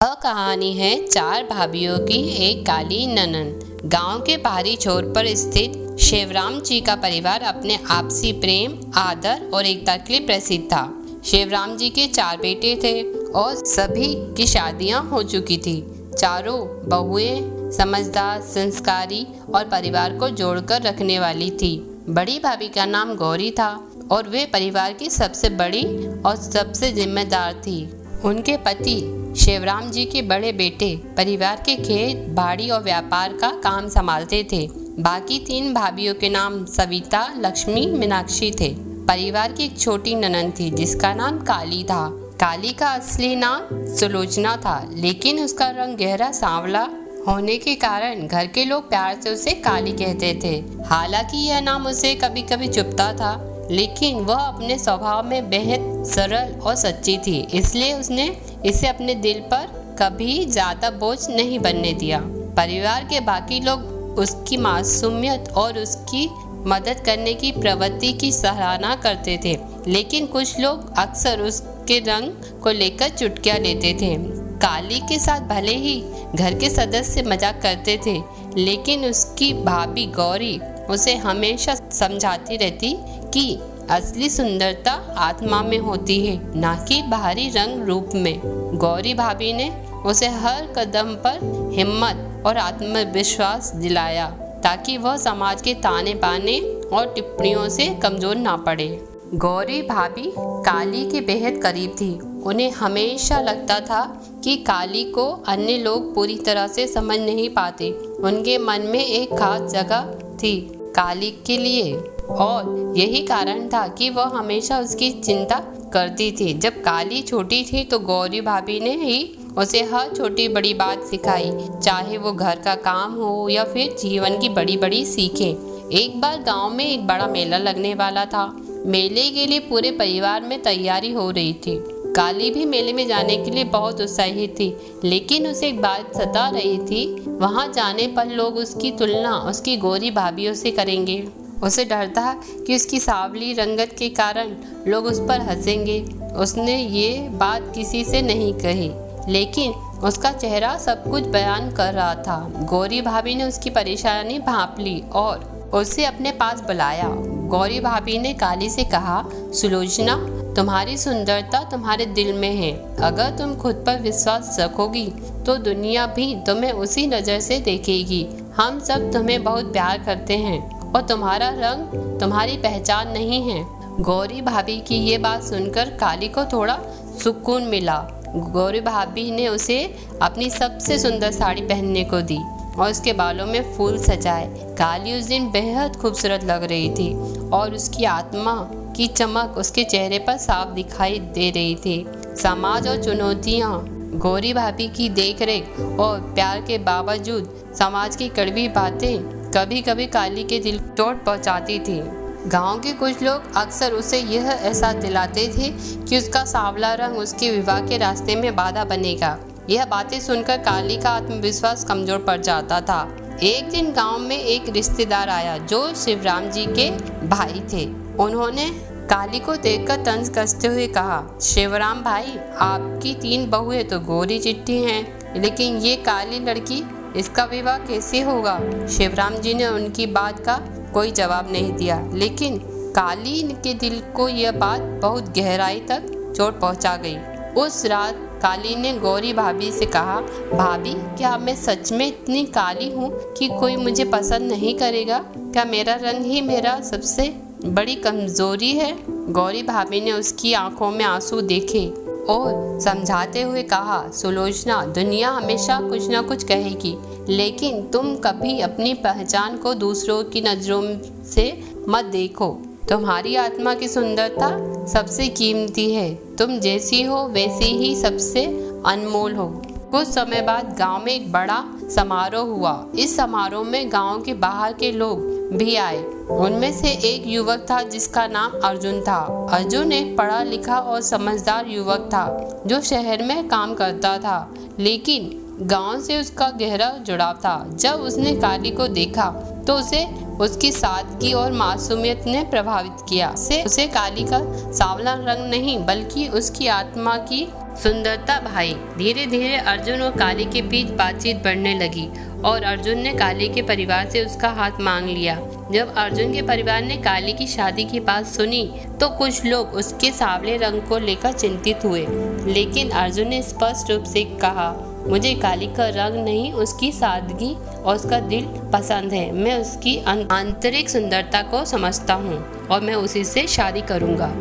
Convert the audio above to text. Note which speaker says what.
Speaker 1: यह कहानी है चार भाभीियों की एक काली ननद। गांव के पहाड़ी छोर पर स्थित शिवराम जी का परिवार अपने आपसी प्रेम, आदर और एकता के लिए प्रसिद्ध था। शिवराम जी के 4 बेटे थे और सभी की शादियां हो चुकी थी। चारों बहुएं समझदार, संस्कारी और परिवार को जोड़कर रखने वाली थी। बड़ी भाभी का नाम गौरी था और वे परिवार की सबसे बड़ी और सबसे जिम्मेदार थी। उनके पति शिवराम जी के बड़े बेटे परिवार के खेत, बाड़ी और व्यापार का काम संभालते थे। बाकी 3 भाभीियों के नाम सविता, लक्ष्मी, मीनाक्षी थे। परिवार की एक छोटी ननद थी जिसका नाम काली था। काली का असली नाम सुलोचना था, लेकिन उसका रंग गहरा सांवला होने के कारण घर के लोग प्यार से उसे काली कहते थे। हालांकि यह नाम उसे कभी कभी चुभता था, लेकिन वह अपने स्वभाव में बेहद सरल और सच्ची थी, इसलिए उसने इसे अपने दिल पर कभी ज्यादा बोझ नहीं बनने दिया। परिवार के बाकी लोग उसकी मासूमियत और उसकी मदद करने की प्रवृत्ति की सराहना करते थे, लेकिन कुछ लोग अक्सर उसके रंग को लेकर चुटकियां लेते थे। काली के साथ भले ही घर के सदस्य मजाक करते थे, लेकिन उसकी भाभी गौरी उसे हमेशा समझाती रहती कि असली सुंदरता आत्मा में होती है, ना कि बाहरी रंग रूप में। गौरी भाभी ने उसे हर कदम पर हिम्मत और आत्मविश्वास दिलाया ताकि वह समाज के ताने बाने और टिप्पणियों से कमजोर ना पड़े। गौरी भाभी काली के बेहद करीब थी। उन्हें हमेशा लगता था कि काली को अन्य लोग पूरी तरह से समझ नहीं पाते। उनके मन में एक खास जगह थी काली के लिए, और यही कारण था कि वह हमेशा उसकी चिंता करती थी। जब काली छोटी थी तो गौरी भाभी ने ही उसे हर छोटी बड़ी बात सिखाई, चाहे वो घर का काम हो या फिर जीवन की बड़ी बड़ी सीखें। एक बार गांव में एक बड़ा मेला लगने वाला था। मेले के लिए पूरे परिवार में तैयारी हो रही थी। काली भी मेले में जाने के लिए बहुत उत्साहित थी, लेकिन उसे एक बात सता रही थी, वहां जाने पर लोग उसकी तुलना उसकी गौरी भाभीयों से करेंगे। उसे डर था कि उसकी सांवली रंगत के कारण लोग उस पर हंसेंगे। उसने ये बात किसी से नहीं कही, लेकिन उसका चेहरा सब कुछ बयान कर रहा था। गौरी भाभी ने उसकी परेशानी भांप ली और उसे अपने पास बुलाया। गौरी भाभी ने काली से कहा, सुलोचना, तुम्हारी सुंदरता तुम्हारे दिल में है। अगर तुम खुद पर विश्वास रखोगी तो दुनिया भी तुम्हें उसी नज़र से देखेगी। हम सब तुम्हें बहुत प्यार करते हैं और तुम्हारा रंग तुम्हारी पहचान नहीं है। गौरी भाभी की ये बात सुनकर काली को थोड़ा सुकून मिला। गौरी भाभी ने उसे अपनी सबसे सुंदर साड़ी पहनने को दी और उसके बालों में फूल सजाए। काली उस दिन बेहद खूबसूरत लग रही थी और उसकी आत्मा की चमक उसके चेहरे पर साफ दिखाई दे रही थी। समाज और चुनौतियाँ गौरी भाभी की देखरेख और प्यार के बावजूद समाज की कड़वी बातें कभी कभी काली के दिल को चोट पहुंचाती थी। गांव के कुछ लोग अक्सर उसे यह एहसास दिलाते थे कि उसका सांवला रंग उसके विवाह के रास्ते में बाधा बनेगा। यह बातें सुनकर काली का आत्मविश्वास कमजोर पड़ जाता था। एक दिन गांव में एक रिश्तेदार आया जो शिवराम जी के भाई थे। उन्होंने काली को देखकर तंज कसते हुए कहा, शिवराम भाई, आपकी 3 बहुएं तो गोरी चिट्ठी हैं, लेकिन ये काली लड़की, इसका विवाह कैसे होगा? शिवराम जी ने उनकी बात का कोई जवाब नहीं दिया, लेकिन काली के दिल को यह बात बहुत गहराई तक चोट पहुंचा गई। उस रात काली ने गौरी भाभी से कहा, भाभी, क्या मैं सच में इतनी काली हूँ कि कोई मुझे पसंद नहीं करेगा? क्या मेरा रंग ही मेरा सबसे बड़ी कमजोरी है? गौरी भाभी ने उसकी आंखों में आंसू देखे और समझाते हुए कहा, सुलोचना, दुनिया हमेशा कुछ ना कुछ कहेगी, लेकिन तुम कभी अपनी पहचान को दूसरों की नज़रों से मत देखो। तुम्हारी आत्मा की सुंदरता सबसे कीमती है। तुम जैसी हो वैसी ही सबसे अनमोल हो। कुछ समय बाद गांव में एक बड़ा समारोह हुआ। इस समारोह में गांव के बाहर के लोग भी आए। उनमें से एक युवक था जिसका नाम अर्जुन था। अर्जुन एक पढ़ा लिखा और समझदार युवक था जो शहर में काम करता था, लेकिन गांव से उसका गहरा जुड़ाव था। जब उसने काली को देखा तो उसे उसकी सादगी और मासूमियत ने प्रभावित किया। उसे काली का सांवला रंग नहीं, बल्कि उसकी आत्मा की सुंदरता भाई। धीरे धीरे अर्जुन और काली के बीच बातचीत बढ़ने लगी और अर्जुन ने काली के परिवार से उसका हाथ मांग लिया। जब अर्जुन के परिवार ने काली की शादी की बात सुनी तो कुछ लोग उसके सांवले रंग को लेकर चिंतित हुए, लेकिन अर्जुन ने स्पष्ट रूप से कहा, मुझे काली का रंग नहीं, उसकी सादगी और उसका दिल पसंद है। मैं उसकी आंतरिक सुंदरता को समझता हूँ और मैं उसी से शादी करूँगा।